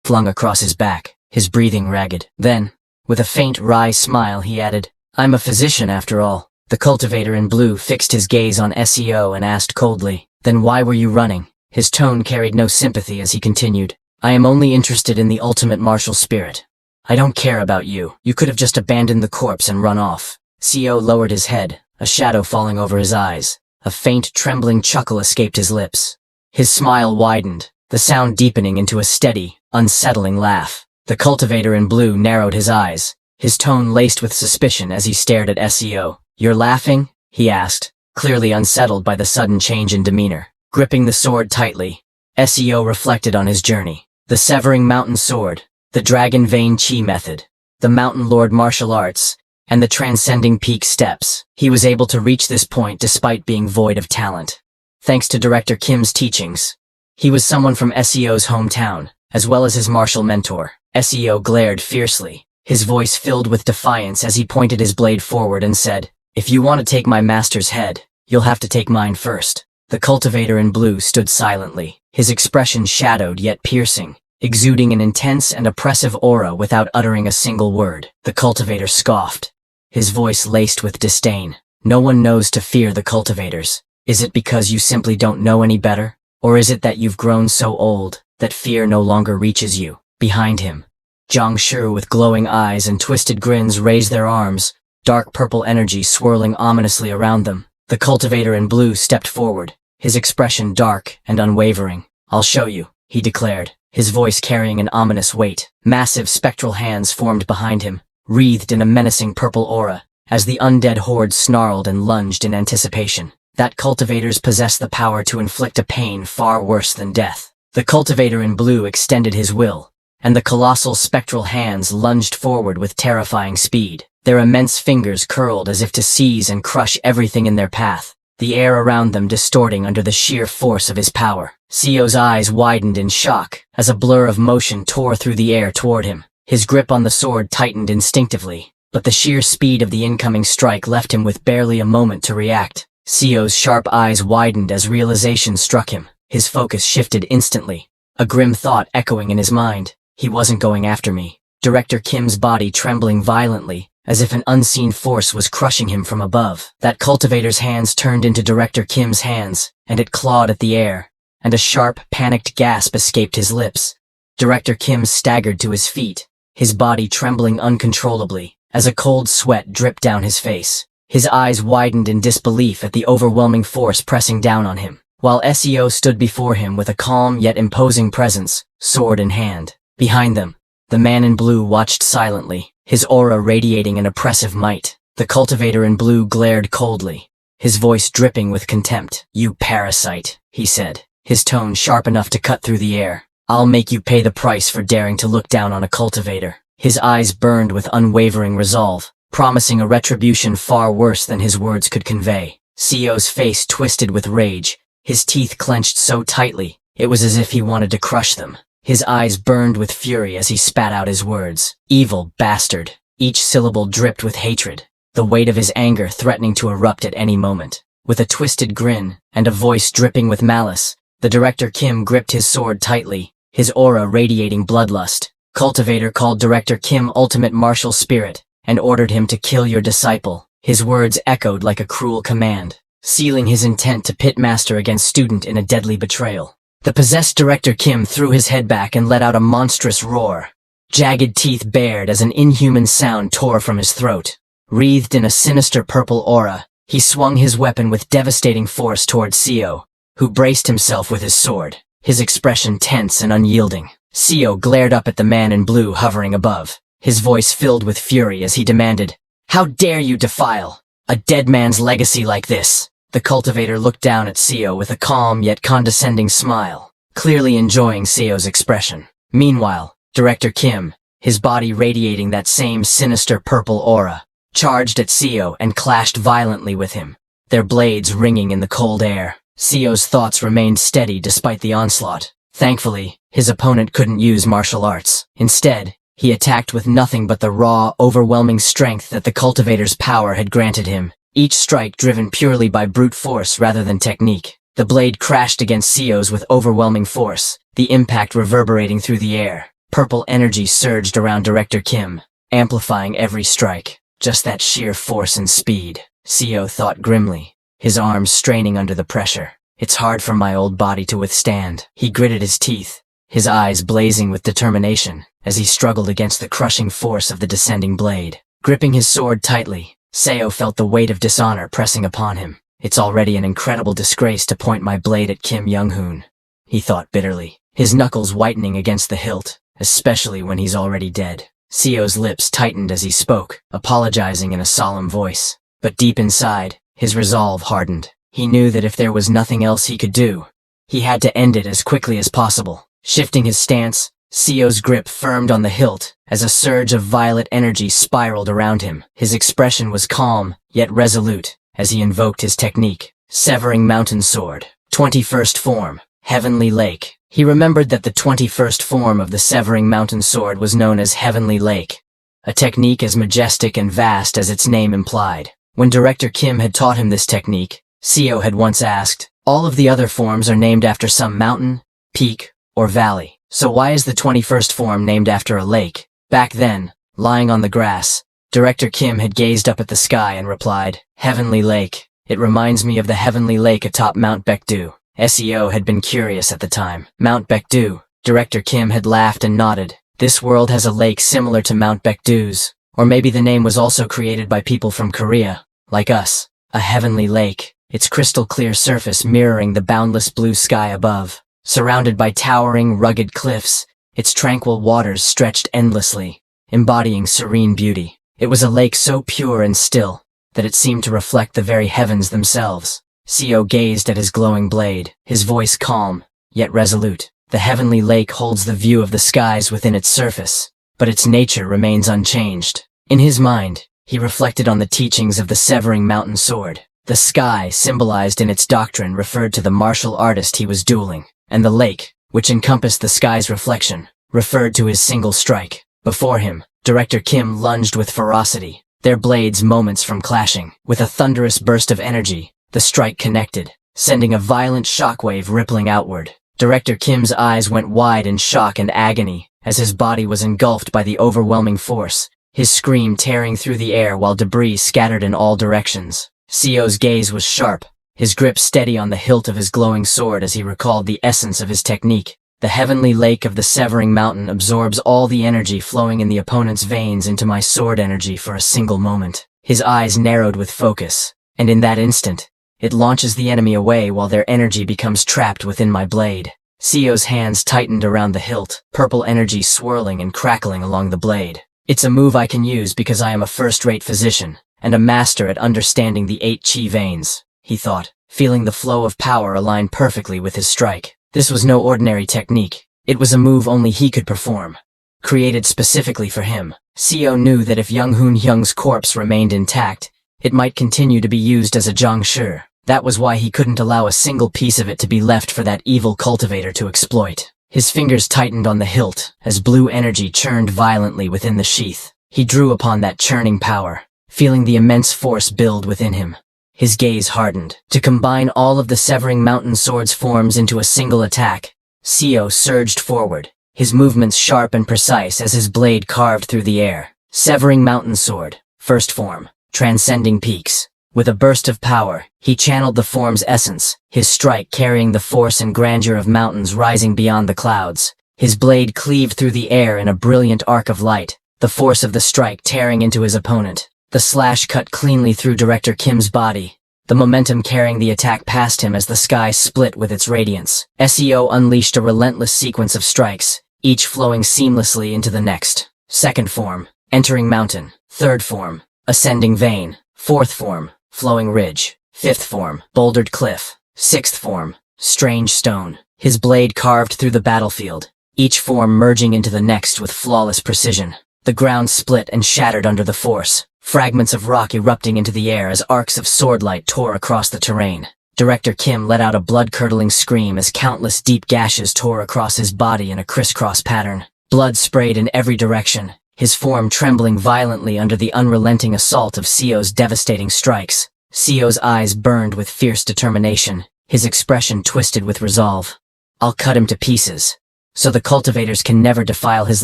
flung across his back, his breathing ragged. Then, with a faint wry smile, he added, "I'm a physician after all." The cultivator in blue fixed his gaze on SEO and asked coldly, "Then why were you running?" His tone carried no sympathy as he continued, "I am only interested in the ultimate martial spirit. I don't care about you. You could have just abandoned the corpse and run off." CO lowered his head, a shadow falling over his eyes. A faint, trembling chuckle escaped his lips. His smile widened, the sound deepening into a steady, unsettling laugh. The cultivator in blue narrowed his eyes, his tone laced with suspicion as he stared at SEO. "You're laughing?" he asked, clearly unsettled by the sudden change in demeanor. Gripping the sword tightly, SEO reflected on his journey. The Severing Mountain Sword, the Dragon Vein Chi method, the Mountain Lord martial arts, and the Transcending Peak steps. He was able to reach this point despite being void of talent. Thanks to Director Kim's teachings. He was someone from SEO's hometown, as well as his martial mentor. SEO glared fiercely, his voice filled with defiance as he pointed his blade forward and said, "If you want to take my master's head, you'll have to take mine first." The cultivator in blue stood silently, his expression shadowed yet piercing, exuding an intense and oppressive aura without uttering a single word. The cultivator scoffed, his voice laced with disdain. "No one knows to fear the cultivators. Is it because you simply don't know any better? Or is it that you've grown so old that fear no longer reaches you?" Behind him, Zhang Shu with glowing eyes and twisted grins raised their arms, dark purple energy swirling ominously around them. The cultivator in blue stepped forward, his expression dark and unwavering. "I'll show you," he declared, his voice carrying an ominous weight. Massive spectral hands formed behind him, wreathed in a menacing purple aura, as the undead horde snarled and lunged in anticipation. That cultivators possessed the power to inflict a pain far worse than death. The cultivator in blue extended his will, and the colossal spectral hands lunged forward with terrifying speed. Their immense fingers curled as if to seize and crush everything in their path, the air around them distorting under the sheer force of his power. CO's eyes widened in shock as a blur of motion tore through the air toward him. His grip on the sword tightened instinctively, but the sheer speed of the incoming strike left him with barely a moment to react. CO's sharp eyes widened as realization struck him. His focus shifted instantly, a grim thought echoing in his mind. He wasn't going after me. Director Kim's body trembling violently, as if an unseen force was crushing him from above. That cultivator's hands turned into Director Kim's hands, and it clawed at the air, and a sharp, panicked gasp escaped his lips. Director Kim staggered to his feet, his body trembling uncontrollably, as a cold sweat dripped down his face. His eyes widened in disbelief at the overwhelming force pressing down on him, while SEO stood before him with a calm yet imposing presence, sword in hand. Behind them, the man in blue watched silently, his aura radiating an oppressive might. The cultivator in blue glared coldly, his voice dripping with contempt. "You parasite," he said, his tone sharp enough to cut through the air. "I'll make you pay the price for daring to look down on a cultivator." His eyes burned with unwavering resolve, promising a retribution far worse than his words could convey. CO's face twisted with rage, his teeth clenched so tightly, it was as if he wanted to crush them. His eyes burned with fury as he spat out his words. "Evil bastard." Each syllable dripped with hatred, the weight of his anger threatening to erupt at any moment. With a twisted grin and a voice dripping with malice, the Director Kim gripped his sword tightly, his aura radiating bloodlust. "Cultivator called Director Kim ultimate martial spirit, and ordered him to kill your disciple." His words echoed like a cruel command, sealing his intent to pit master against student in a deadly betrayal. The possessed Director Kim threw his head back and let out a monstrous roar. Jagged teeth bared as an inhuman sound tore from his throat. Wreathed in a sinister purple aura, he swung his weapon with devastating force toward CO, who braced himself with his sword, his expression tense and unyielding. CO glared up at the man in blue hovering above, his voice filled with fury as he demanded, "How dare you defile a dead man's legacy like this?" The cultivator looked down at CO with a calm yet condescending smile, clearly enjoying CO's expression. Meanwhile, Director Kim, his body radiating that same sinister purple aura, charged at CO and clashed violently with him, their blades ringing in the cold air. CO's thoughts remained steady despite the onslaught. Thankfully, his opponent couldn't use martial arts. Instead, he attacked with nothing but the raw, overwhelming strength that the cultivator's power had granted him, each strike driven purely by brute force rather than technique. The blade crashed against CO's with overwhelming force, the impact reverberating through the air. Purple energy surged around Director Kim, amplifying every strike. Just that sheer force and speed, Seo thought grimly, his arms straining under the pressure. It's hard for my old body to withstand. He gritted his teeth, his eyes blazing with determination, as he struggled against the crushing force of the descending blade. Gripping his sword tightly, Seo felt the weight of dishonor pressing upon him. It's already an incredible disgrace to point my blade at Kim Young-hoon, he thought bitterly, his knuckles whitening against the hilt, especially when he's already dead. Seo's lips tightened as he spoke, apologizing in a solemn voice. But deep inside, his resolve hardened. He knew that if there was nothing else he could do, he had to end it as quickly as possible. Shifting his stance, Seo's grip firmed on the hilt as a surge of violet energy spiraled around him. His expression was calm, yet resolute, as he invoked his technique. Severing Mountain Sword. 21st Form. Heavenly Lake. He remembered that the 21st form of the Severing Mountain Sword was known as Heavenly Lake, a technique as majestic and vast as its name implied. When Director Kim had taught him this technique, Seo had once asked, all of the other forms are named after some mountain, peak, or valley, so why is the 21st form named after a lake? Back then, lying on the grass, Director Kim had gazed up at the sky and replied, Heavenly Lake. It reminds me of the Heavenly Lake atop Mount Baekdu. Seo had been curious at the time. Mount Baekdu. Director Kim had laughed and nodded. This world has a lake similar to Mount Baekdu's. Or maybe the name was also created by people from Korea, like us. A heavenly lake, its crystal clear surface mirroring the boundless blue sky above. Surrounded by towering, rugged cliffs, its tranquil waters stretched endlessly, embodying serene beauty. It was a lake so pure and still that it seemed to reflect the very heavens themselves. Seo gazed at his glowing blade, his voice calm, yet resolute. The heavenly lake holds the view of the skies within its surface, but its nature remains unchanged. In his mind, he reflected on the teachings of the Severing Mountain Sword. The sky, symbolized in its doctrine, referred to the martial artist he was dueling, and the lake, which encompassed the sky's reflection, referred to his single strike. Before him, Director Kim lunged with ferocity, their blades moments from clashing. With a thunderous burst of energy, the strike connected, sending a violent shockwave rippling outward. Director Kim's eyes went wide in shock and agony as his body was engulfed by the overwhelming force, his scream tearing through the air while debris scattered in all directions. Seo's gaze was sharp, his grip steady on the hilt of his glowing sword as he recalled the essence of his technique. The heavenly lake of the Severing Mountain absorbs all the energy flowing in the opponent's veins into my sword energy for a single moment. His eyes narrowed with focus, and in that instant, it launches the enemy away while their energy becomes trapped within my blade. Seo's hands tightened around the hilt, purple energy swirling and crackling along the blade. It's a move I can use because I am a first-rate physician, and a master at understanding the 8 chi veins, he thought, feeling the flow of power align perfectly with his strike. This was no ordinary technique. It was a move only he could perform, created specifically for him. Seo knew that if Young-hoon Hyung's corpse remained intact, it might continue to be used as a zhongshi. That was why he couldn't allow a single piece of it to be left for that evil cultivator to exploit. His fingers tightened on the hilt as blue energy churned violently within the sheath. He drew upon that churning power, feeling the immense force build within him. His gaze hardened. To combine all of the Severing Mountain Sword's forms into a single attack, Seo surged forward, his movements sharp and precise as his blade carved through the air. Severing Mountain Sword, first form. Transcending peaks. With a burst of power, he channeled the form's essence, his strike carrying the force and grandeur of mountains rising beyond the clouds. His blade cleaved through the air in a brilliant arc of light, the force of the strike tearing into his opponent. The slash cut cleanly through Director Kim's body, the momentum carrying the attack past him as the sky split with its radiance. Seo unleashed a relentless sequence of strikes, each flowing seamlessly into the next. Second form, Entering Mountain. Third form, Ascending Vein. Fourth form, Flowing Ridge. Fifth form, Bouldered Cliff. Sixth form, Strange Stone. His blade carved through the battlefield, each form merging into the next with flawless precision. The ground split and shattered under the force, fragments of rock erupting into the air as arcs of swordlight tore across the terrain. Director Kim let out a blood-curdling scream as countless deep gashes tore across his body in a crisscross pattern. Blood sprayed in every direction, his form trembling violently under the unrelenting assault of Seo's devastating strikes. Seo's eyes burned with fierce determination, his expression twisted with resolve. I'll cut him to pieces. so the cultivators can never defile his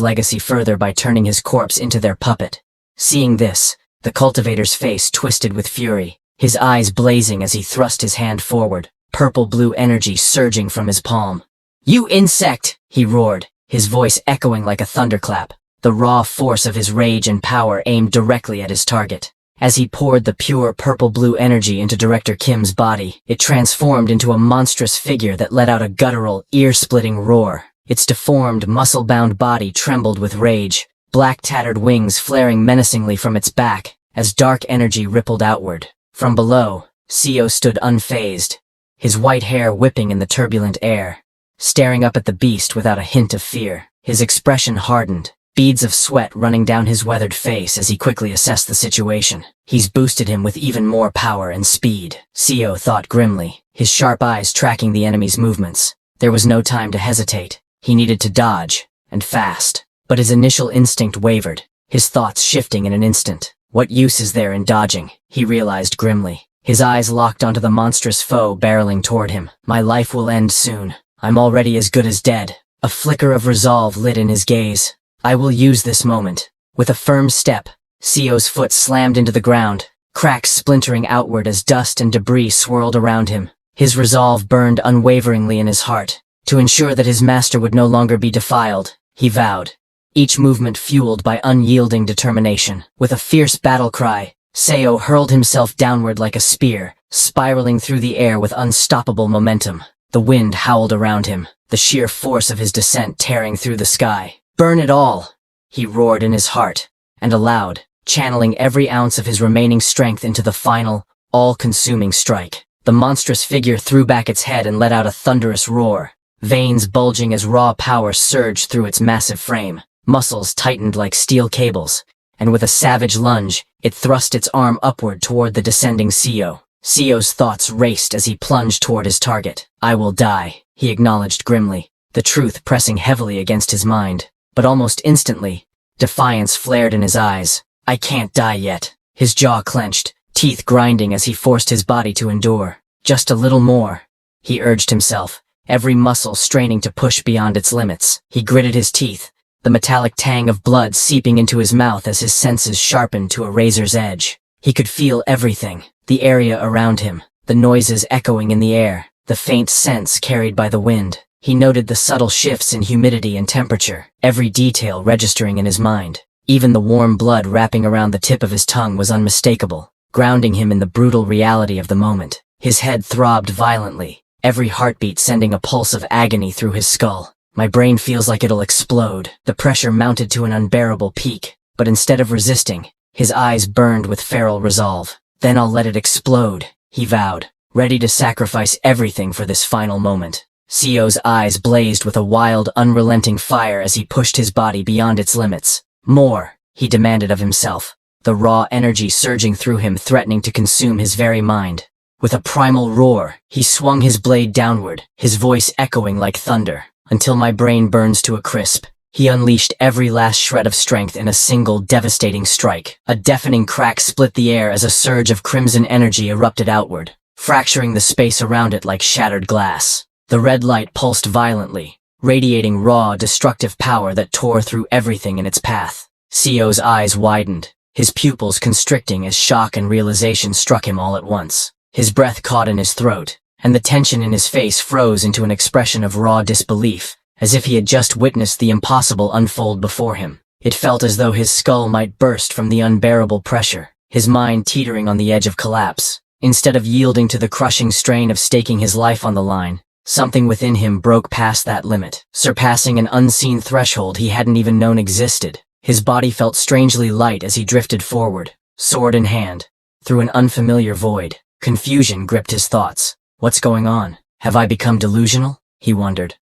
legacy further by turning his corpse into their puppet. Seeing this, the cultivator's face twisted with fury, his eyes blazing as he thrust his hand forward, purple-blue energy surging from his palm. "You insect!" he roared, his voice echoing like a thunderclap, the raw force of his rage and power aimed directly at his target. As he poured the pure purple-blue energy into Director Kim's body, it transformed into a monstrous figure that let out a guttural, ear-splitting roar. Its deformed, muscle-bound body trembled with rage, black tattered wings flaring menacingly from its back, as dark energy rippled outward. From below, Seo stood unfazed, his white hair whipping in the turbulent air, staring up at the beast without a hint of fear. His expression hardened, beads of sweat running down his weathered face as he quickly assessed the situation. He's boosted him with even more power and speed, Seo thought grimly, his sharp eyes tracking the enemy's movements. There was no time to hesitate. He needed to dodge, and fast. But his initial instinct wavered, his thoughts shifting in an instant. What use is there in dodging? He realized grimly. His eyes locked onto the monstrous foe barreling toward him. My life will end soon. I'm already as good as dead. A flicker of resolve lit in his gaze. I will use this moment. With a firm step, Seo's foot slammed into the ground, cracks splintering outward as dust and debris swirled around him. His resolve burned unwaveringly in his heart. To ensure that his master would no longer be defiled, he vowed, each movement fueled by unyielding determination. With a fierce battle cry, Seo hurled himself downward like a spear, spiraling through the air with unstoppable momentum. The wind howled around him, the sheer force of his descent tearing through the sky. "Burn it all!" he roared in his heart, and aloud, channeling every ounce of his remaining strength into the final, all-consuming strike. The monstrous figure threw back its head and let out a thunderous roar, veins bulging as raw power surged through its massive frame. Muscles tightened like steel cables, and with a savage lunge, it thrust its arm upward toward the descending Seo. Seo's thoughts raced as he plunged toward his target. "I will die," he acknowledged grimly, the truth pressing heavily against his mind. But almost instantly, defiance flared in his eyes. "I can't die yet." His jaw clenched, teeth grinding as he forced his body to endure. "Just a little more," he urged himself, every muscle straining to push beyond its limits. He gritted his teeth, the metallic tang of blood seeping into his mouth as his senses sharpened to a razor's edge. He could feel everything, the area around him, the noises echoing in the air, the faint scents carried by the wind. He noted the subtle shifts in humidity and temperature, every detail registering in his mind. Even the warm blood wrapping around the tip of his tongue was unmistakable, grounding him in the brutal reality of the moment. His head throbbed violently, every heartbeat sending a pulse of agony through his skull. "My brain feels like it'll explode." The pressure mounted to an unbearable peak, but instead of resisting, his eyes burned with feral resolve. "Then I'll let it explode," he vowed, ready to sacrifice everything for this final moment. Seo's eyes blazed with a wild, unrelenting fire as he pushed his body beyond its limits. "More," he demanded of himself, the raw energy surging through him threatening to consume his very mind. With a primal roar, he swung his blade downward, his voice echoing like thunder. "Until my brain burns to a crisp." He unleashed every last shred of strength in a single devastating strike. A deafening crack split the air as a surge of crimson energy erupted outward, fracturing the space around it like shattered glass. The red light pulsed violently, radiating raw, destructive power that tore through everything in its path. Seo's eyes widened, his pupils constricting as shock and realization struck him all at once. His breath caught in his throat, and the tension in his face froze into an expression of raw disbelief, as if he had just witnessed the impossible unfold before him. It felt as though his skull might burst from the unbearable pressure, his mind teetering on the edge of collapse. Instead of yielding to the crushing strain of staking his life on the line, something within him broke past that limit, surpassing an unseen threshold he hadn't even known existed. His body felt strangely light as he drifted forward, sword in hand, through an unfamiliar void. Confusion gripped his thoughts. What's going on? Have I become delusional? He wondered,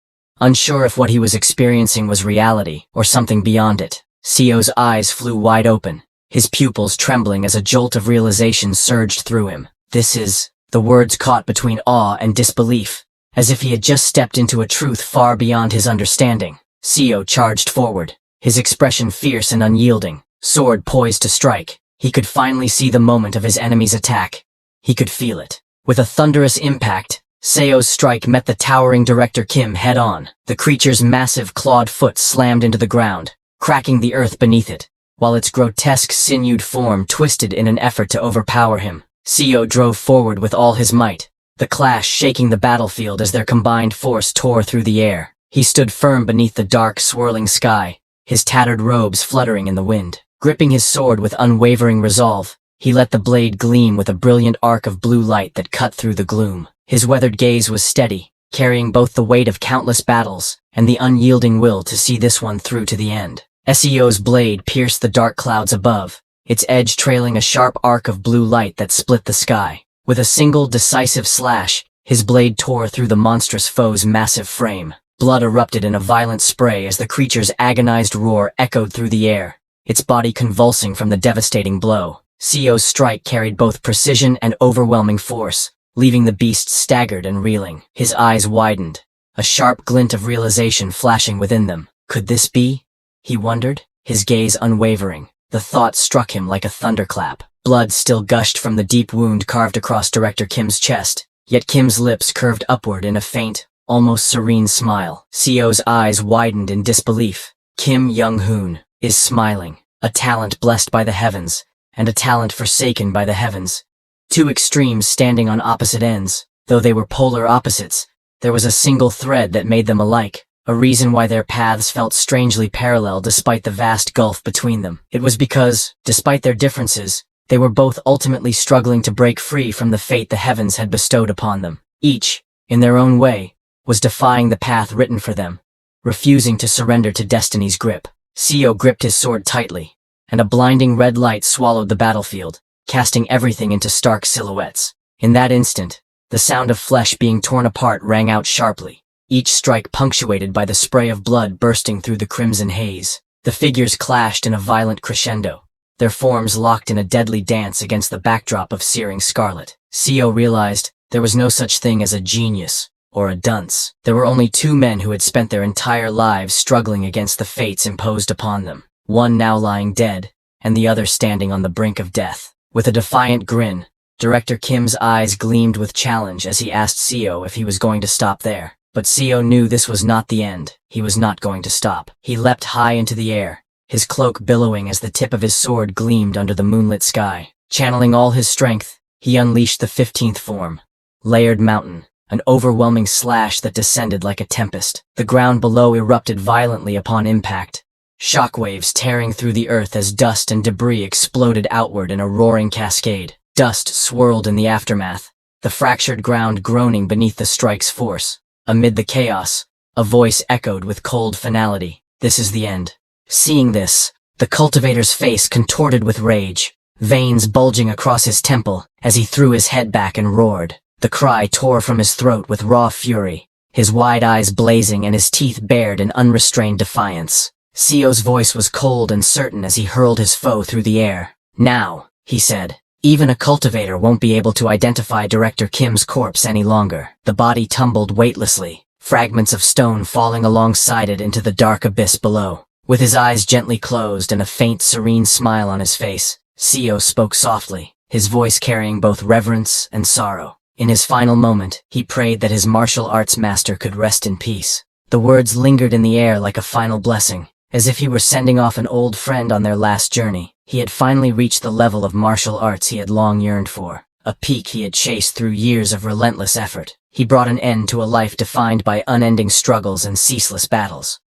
unsure if what he was experiencing was reality or something beyond it. Seo's eyes flew wide open, his pupils trembling as a jolt of realization surged through him. This is... The words caught between awe and disbelief, as if he had just stepped into a truth far beyond his understanding. Seo charged forward, his expression fierce and unyielding, sword poised to strike. He could finally see the moment of his enemy's attack. He could feel it. With a thunderous impact, Seo's strike met the towering Director Kim head-on. The creature's massive clawed foot slammed into the ground, cracking the earth beneath it, while its grotesque sinewed form twisted in an effort to overpower him. Seo drove forward with all his might, the clash shaking the battlefield as their combined force tore through the air. He stood firm beneath the dark, swirling sky, his tattered robes fluttering in the wind. Gripping his sword with unwavering resolve, he let the blade gleam with a brilliant arc of blue light that cut through the gloom. His weathered gaze was steady, carrying both the weight of countless battles and the unyielding will to see this one through to the end. Seo's blade pierced the dark clouds above, its edge trailing a sharp arc of blue light that split the sky. With a single decisive slash, his blade tore through the monstrous foe's massive frame. Blood erupted in a violent spray as the creature's agonized roar echoed through the air, its body convulsing from the devastating blow. Seo's strike carried both precision and overwhelming force, leaving the beast staggered and reeling. His eyes widened, a sharp glint of realization flashing within them. Could this be? He wondered, his gaze unwavering. The thought struck him like a thunderclap. Blood still gushed from the deep wound carved across Director Kim's chest, yet Kim's lips curved upward in a faint, almost serene smile. Seo's eyes widened in disbelief. Kim Young-hoon is smiling, a talent blessed by the heavens, and a talent forsaken by the heavens. Two extremes standing on opposite ends. Though they were polar opposites, there was a single thread that made them alike, a reason why their paths felt strangely parallel despite the vast gulf between them. It was because, despite their differences, they were both ultimately struggling to break free from the fate the heavens had bestowed upon them. Each, in their own way, was defying the path written for them, refusing to surrender to destiny's grip. Seo gripped his sword tightly, and a blinding red light swallowed the battlefield, casting everything into stark silhouettes. In that instant, the sound of flesh being torn apart rang out sharply, each strike punctuated by the spray of blood bursting through the crimson haze. The figures clashed in a violent crescendo, their forms locked in a deadly dance against the backdrop of searing scarlet. Seo realized there was no such thing as a genius or a dunce. There were only two men who had spent their entire lives struggling against the fates imposed upon them, one now lying dead, and the other standing on the brink of death. With a defiant grin, Director Kim's eyes gleamed with challenge as he asked Seo if he was going to stop there. But Seo knew this was not the end. He was not going to stop. He leapt high into the air, his cloak billowing as the tip of his sword gleamed under the moonlit sky. Channeling all his strength, he unleashed the 15th form, Layered Mountain, an overwhelming slash that descended like a tempest. The ground below erupted violently upon impact, shockwaves tearing through the earth as dust and debris exploded outward in a roaring cascade. Dust swirled in the aftermath, the fractured ground groaning beneath the strike's force. Amid the chaos, a voice echoed with cold finality. This is the end. Seeing this, the cultivator's face contorted with rage, veins bulging across his temple as he threw his head back and roared. The cry tore from his throat with raw fury, his wide eyes blazing and his teeth bared in unrestrained defiance. Seo's voice was cold and certain as he hurled his foe through the air. Now, he said, even a cultivator won't be able to identify Director Kim's corpse any longer. The body tumbled weightlessly, fragments of stone falling alongside it into the dark abyss below. With his eyes gently closed and a faint, serene smile on his face, Seo spoke softly, his voice carrying both reverence and sorrow. In his final moment, he prayed that his martial arts master could rest in peace. The words lingered in the air like a final blessing, as if he were sending off an old friend on their last journey. He had finally reached the level of martial arts he had long yearned for, a peak he had chased through years of relentless effort. He brought an end to a life defined by unending struggles and ceaseless battles.